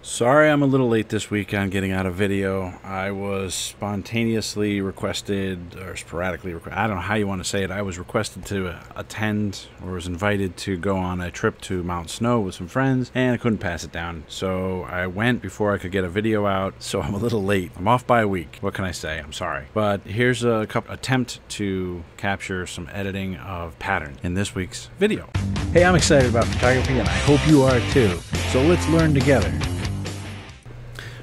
Sorry I'm a little late this week on getting out a video. I was spontaneously requested, or sporadically requested, I don't know how you want to say it. I was requested to attend, or was invited to go on a trip to Mount Snow with some friends, and I couldn't pass it down. So I went before I could get a video out, so I'm a little late. I'm off by a week. What can I say? I'm sorry. But here's a attempt to capture some editing of pattern in this week's video. Hey, I'm excited about photography, and I hope you are too. So let's learn together.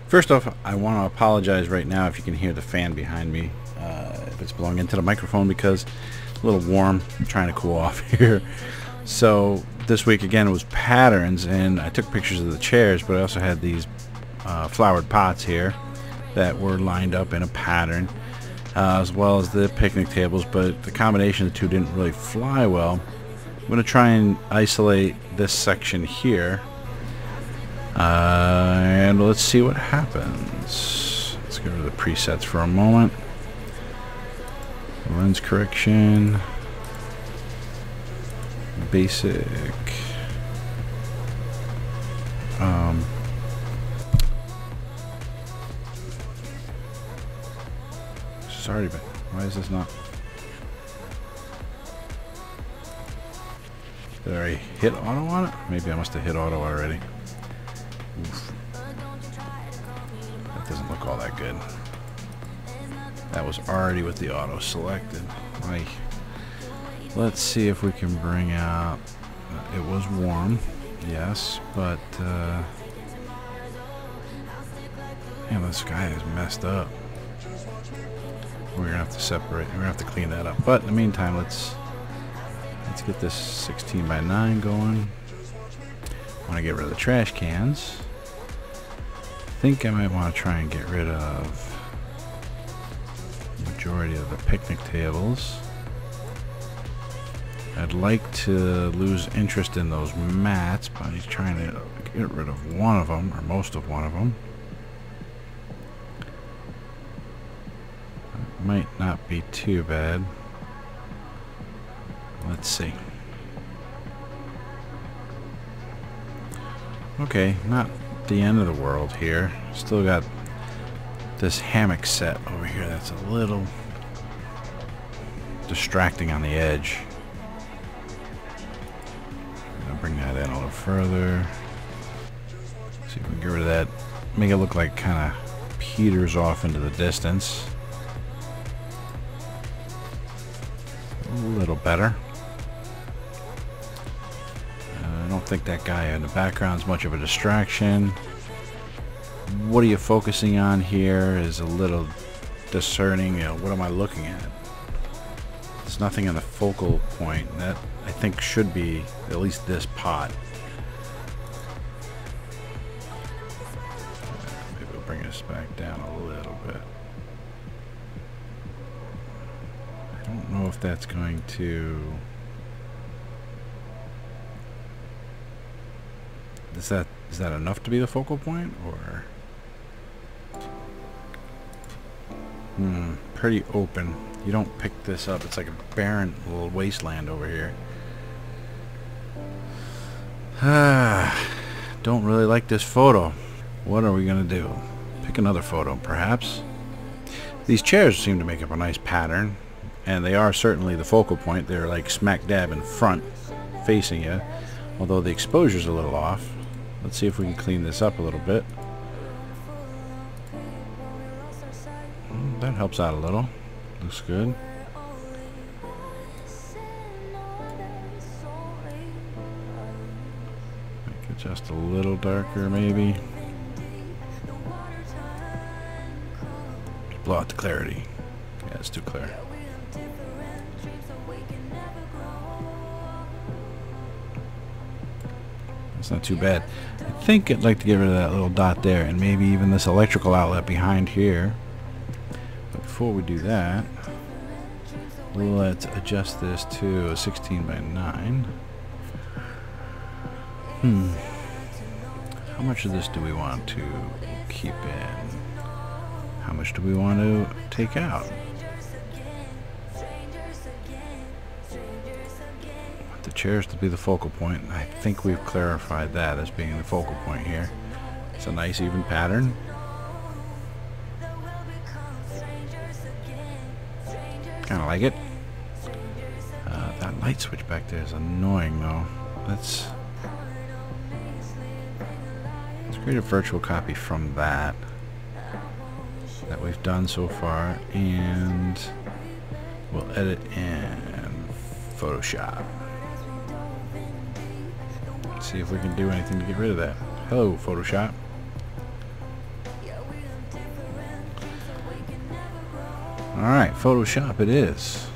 First off, I want to apologize right now if you can hear the fan behind me, if it's blowing into the microphone, because it's a little warm. I'm trying to cool off here. So this week again it was patterns, and I took pictures of the chairs, but I also had these flowered pots here that were lined up in a pattern, as well as the picnic tables, but the combination of the two didn't really fly well. I'm going to try and isolate this section here. And let's see what happens. Let's go to the presets for a moment. Lens correction, basic. Sorry, but why is this not? Did I hit auto on it? Maybe I must have hit auto already. Oof. That doesn't look all that good. That was already with the auto selected. Let's see if we can bring out. It was warm, yes, but man, the sky is messed up. We're gonna have to separate. We're gonna have to clean that up. But in the meantime, let's get this 16:9 going. I want to get rid of the trash cans. I think I might want to try and get rid of the majority of the picnic tables. I'd like to lose interest in those mats by trying to get rid of one of them, or most of one of them. That might not be too bad. Let's see. Okay, not the end of the world here. Still got this hammock set over here that's a little distracting on the edge. I'll bring that in a little further. See if we can get rid of that. Make it look like kind of peters off into the distance. A little better. I don't think that guy in the background is much of a distraction. What are you focusing on here is a little discerning. You know, what am I looking at? There's nothing in the focal point. That I think should be at least this pot. Maybe we'll bring this back down a little bit. I don't know if that's going to. Is that enough to be the focal point, or pretty open. You don't pick this up. It's like a barren little wasteland over here. Don't really like this photo. What are we gonna do? Pick another photo, perhaps. These chairs seem to make up a nice pattern, and they are certainly the focal point. They're like smack dab in front, facing you, although the exposure's a little off. Let's see if we can clean this up a little bit. That helps out a little. Looks good. Make it just a little darker, maybe. Blow out the clarity. Yeah, it's too clear. It's not too bad. I think I'd like to get rid of that little dot there, and maybe even this electrical outlet behind here. But before we do that, let's adjust this to a 16:9. How much of this do we want to keep in? How much do we want to take out? The chairs to be the focal point. I think we've clarified that as being the focal point here. It's a nice even pattern. Kind of like it. That light switch back there is annoying though. Let's create a virtual copy from that we've done so far, and we'll edit in Photoshop. See if we can do anything to get rid of that. Hello, Photoshop. Alright, Photoshop it is.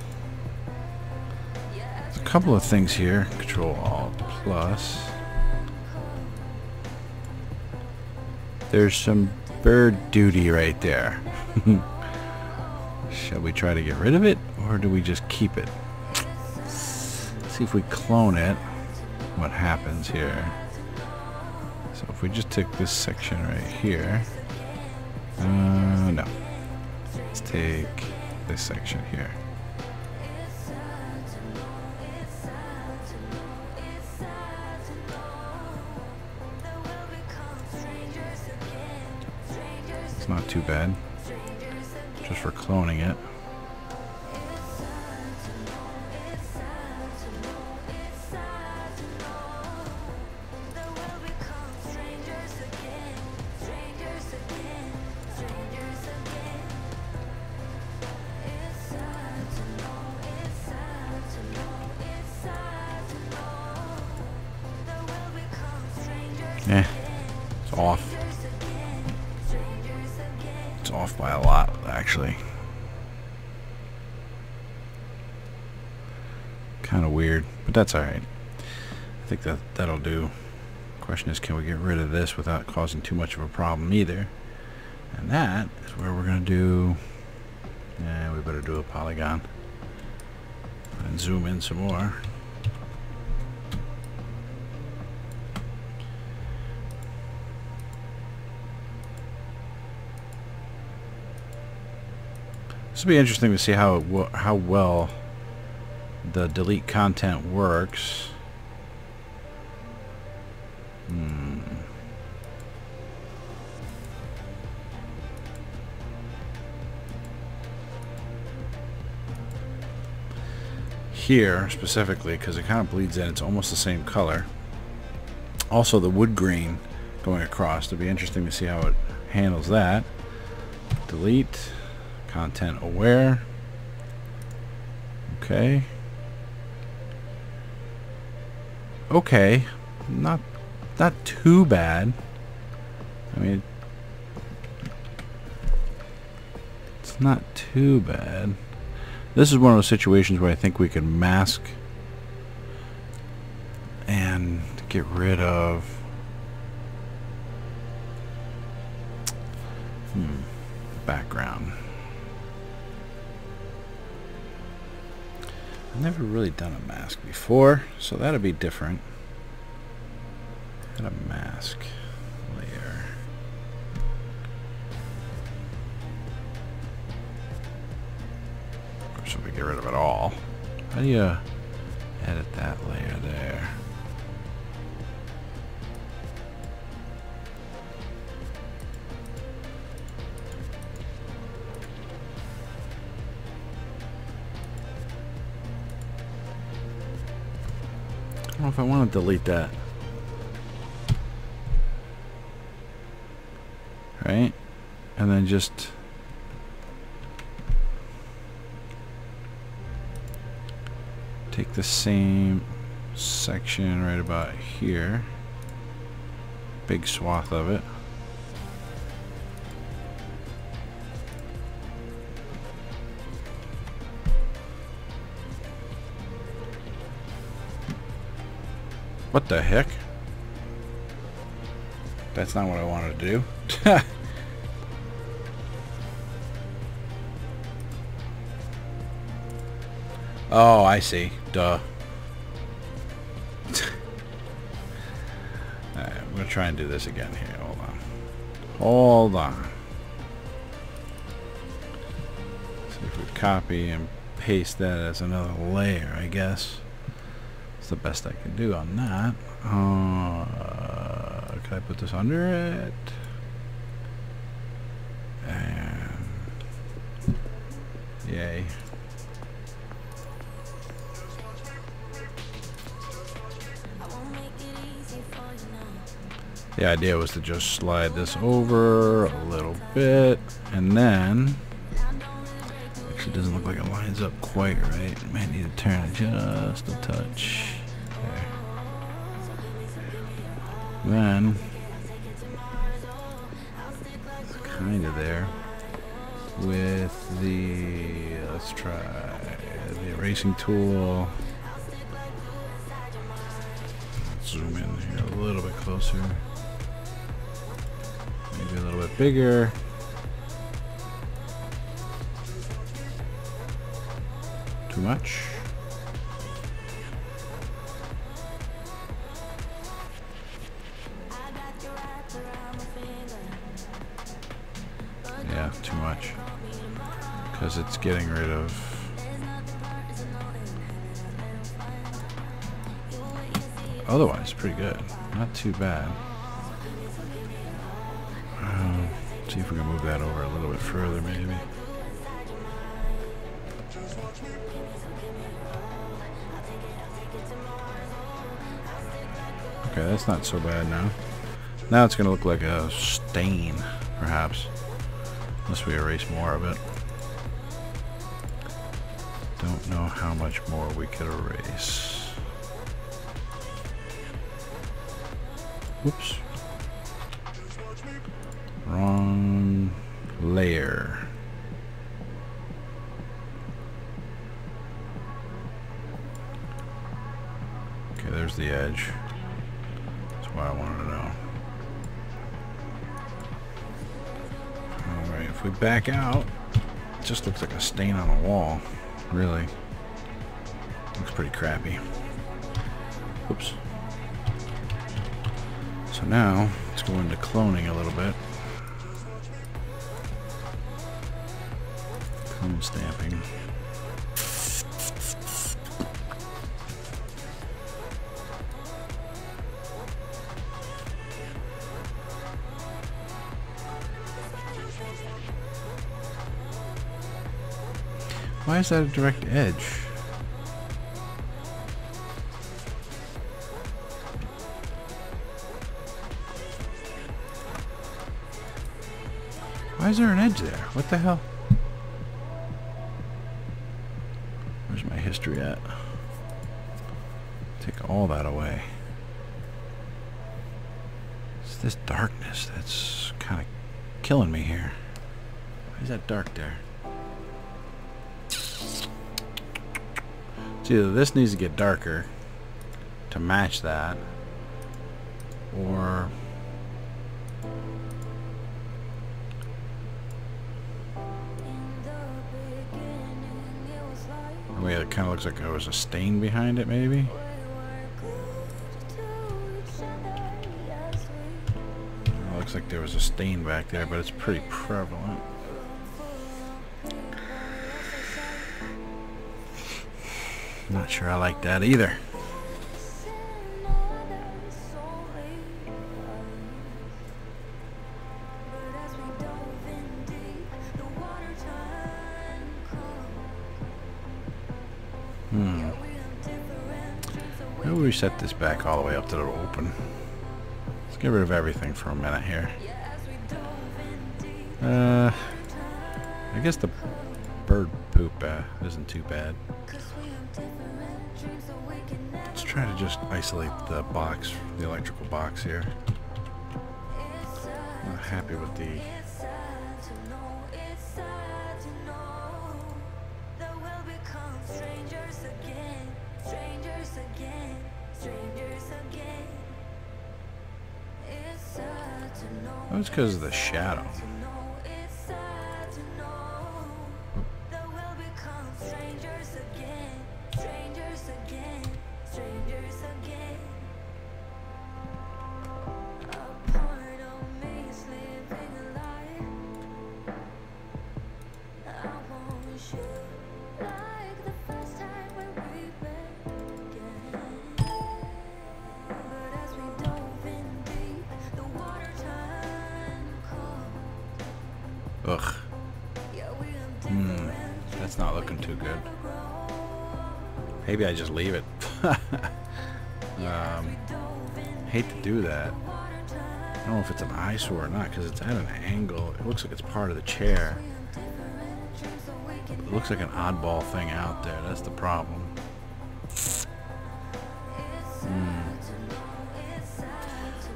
There's a couple of things here. Control Alt plus. There's some bird duty right there. Shall we try to get rid of it, or do we just keep it? Let's see if we clone it, what happens here. So if we just take this section right here. No. Let's take this section here. It's not too bad, just for cloning it. It's off. It's off by a lot, actually. Kind of weird, but that's alright. I think that'll do. Question is, can we get rid of this without causing too much of a problem either? And that is where we're going to do... Yeah, we better do a polygon. And zoom in some more. This will be interesting to see how well the delete content works. Here specifically, because it kind of bleeds in, it's almost the same color. Also, the wood grain going across. It'll be interesting to see how it handles that. Delete. Content aware. Okay. Okay. Not too bad. I mean, it's not too bad. This is one of those situations where I think we can mask and get rid of background. I've never really done a mask before, so that'll be different. Add a mask layer. Of course, if we get rid of it all, how do you edit that layer there? I don't know if I want to delete that. Right? And then just take the same section right about here. Big swath of it. What the heck? That's not what I wanted to do. Oh, I see. Duh. Alright, I'm going to try and do this again here. Hold on. Hold on. See if we copy and paste that as another layer, I guess. That's the best I can do on that. Can I put this under it? The idea was to just slide this over a little bit, and then actually doesn't look like it lines up quite right. Might need to turn it just a touch. There. Then it's kind of there with the, let's try the erasing tool. Zoom in here a little bit closer. Maybe a little bit bigger. Too much. Yeah, too much. Because it's getting rid of. Otherwise, pretty good. Not too bad. See if we can move that over a little bit further, maybe. Okay, that's not so bad now. Now it's going to look like a stain, perhaps. Unless we erase more of it. Don't know how much more we could erase. Whoops. Wrong layer. Okay, there's the edge. That's what I wanted to know. Alright, if we back out, it just looks like a stain on a wall. Really. Looks pretty crappy. Oops. So now, let's go into cloning a little bit. Clone stamping. Why is that a direct edge? Why is there an edge there? What the hell? Where's my history at? Take all that away. It's this darkness that's kind of killing me here. Why is that dark there? It's either this needs to get darker to match that, or it kind of looks like there was a stain behind it, maybe. It looks like there was a stain back there, but it's pretty prevalent. Not sure I like that either. Maybe we set this back all the way up to the open. Let's get rid of everything for a minute here. I guess the bird poop isn't too bad. Let's try to just isolate the box, the electrical box here. I'm not happy with the... That was because of the shadow. Ugh. That's not looking too good. Maybe I just leave it. Hate to do that. don't know if it's an eyesore or not because it's at an angle. It looks like it's part of the chair. It looks like an oddball thing out there. That's the problem.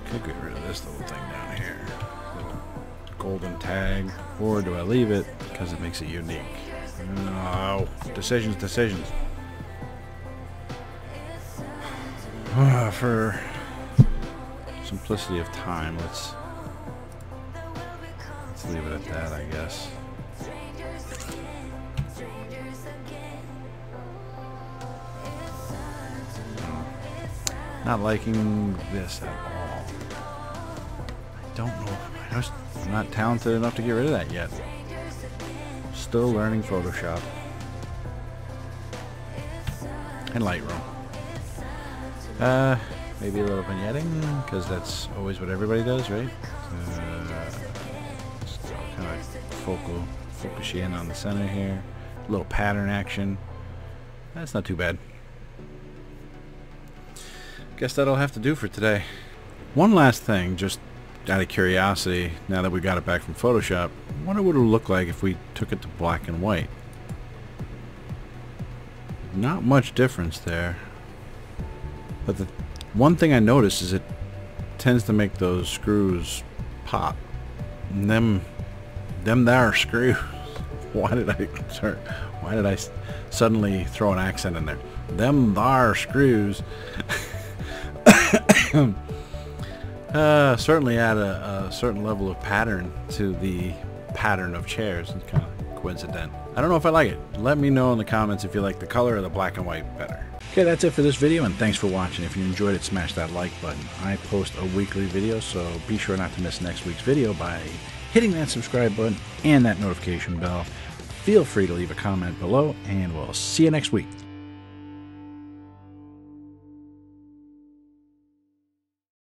Could get rid of this little thing down here. Little golden tag. Or do I leave it because it makes it unique? No. Decisions. For simplicity of time, let's leave it at that, I guess. Not liking this at all. I don't know. I'm not talented enough to get rid of that yet. Still learning Photoshop and Lightroom. Maybe a little vignetting, because that's always what everybody does, right? Just kind of focus you in on the center here. A little pattern action. That's not too bad. Guess that'll have to do for today. One last thing, just out of curiosity, now that we got it back from Photoshop, I wonder what it would look like if we took it to black and white. Not much difference there. But the one thing I noticed is it tends to make those screws pop. And them there screws. Why did I suddenly throw an accent in there? Them there screws. Certainly add a certain level of pattern to the pattern of chairs. It's kind of coincident. I don't know if I like it. Let me know in the comments if you like the color or the black and white better. Okay, that's it for this video, and thanks for watching. If you enjoyed it, smash that like button. I post a weekly video, so be sure not to miss next week's video by hitting that subscribe button and that notification bell. Feel free to leave a comment below, and we'll see you next week.